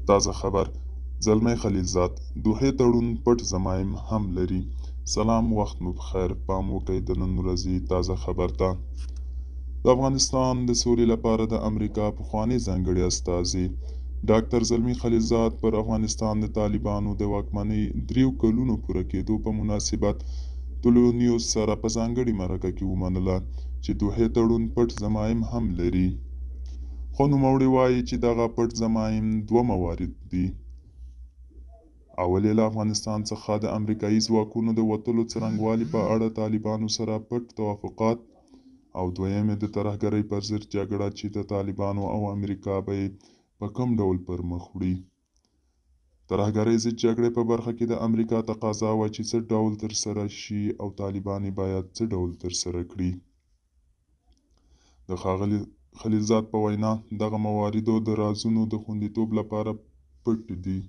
تازه خبر: زلمی خلیلزاد دوحې تړون پټ ضمایم هم لري. سلام، وخت مو بخیر. پام وکړئ د نن ورځې تازه خبر ته. د افغانستان د سولې لپاره د امریکا پخوانی ځانګړي استازي ډاکټر زلمی خلیلزاد پر افغانستان د طالبانو د واکمنۍ 3 کلونو پوره کېدو په مناسبت ټولو نیوز سره په ځانګړي مرکه کې ومنله چې دوحې تړون پټ ضمایم هم لري. خو نوموړي وایي چې دغه پټ ضمایم 2 موارد دي. اول یې له افغانستان څخه د امریکایي ځواکونو د وتلو څرنګوالي په اړه طالبانو سره پټ توافقات، او دویم یې د ترهګرۍ پر ضد جګړه چې د طالبانو او امریکا به یې په کوم ډول پر مخ وړي. ترهګرۍ ضد جګړې په برخه کې د امریکا تقاضا وه چې څه ډول ترسره شي او طالبان یې باید څه ډول ترسره کړي. د ښاغلي خلیلزاد په وینا دغه مواردو د رازونو د خوندیتوب لپاره پټ دي،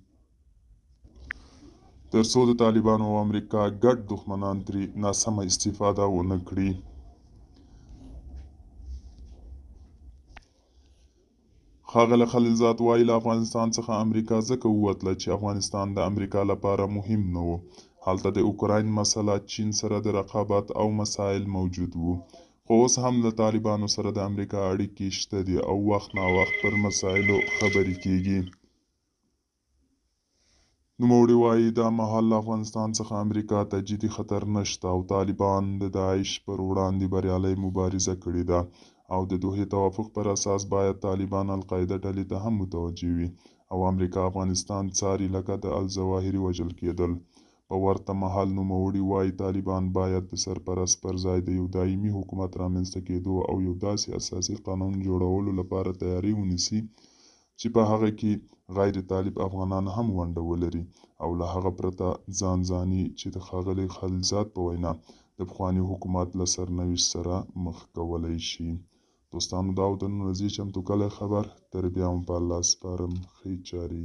ترڅو د طالبانو او امریکا ګډ دښمنان ترې ناسمه استفاده ونه کړي. ښاغلی خلیلزاد وایي له افغانستان څخه امریکا ځکه ووتله چې افغانستان د امریکا لپاره مهم نه و. هلته د اوکراین مسله، چین سره د رقابت او مسایل موجود وو. خو اوس هم له طالبانو سره د امریکا اړیکې شته دي او وخت ناوخت پر مسایلو خبرې کیږي. نوموړي وایي دا مهال له افغانستان څخه امریکا ته جدي خطر نشته او طالبان د داعش پر وړاندې بریالۍ مبارزه کړې ده، او د دوحې توافق پر اساس باید طالبان القاعده ډلې ته هم متوجه وي او امریکا افغانستان څاري لکه د الظواهري وژل کېدل. په ورته مهال نوموړي وایي طالبان باید د سرپرست پر ځای د یو دایمي حکومت رامنځته کېدو او یو داسې اساسي قانون جوړولو لپاره تیاری ونیسي چې په هغه کې غیر طالب افغانان هم ونډه ولري، او له هغه پرته ځانځاني چې د ښاغلي خلیلزاد په وینا د پخواني حکومت له سرنوشت سره مخ کولی شي. دوستانو، دا و د نن ورځې چمتو کلی خبر. تر بیا مو په الله سپارم. ښې چارې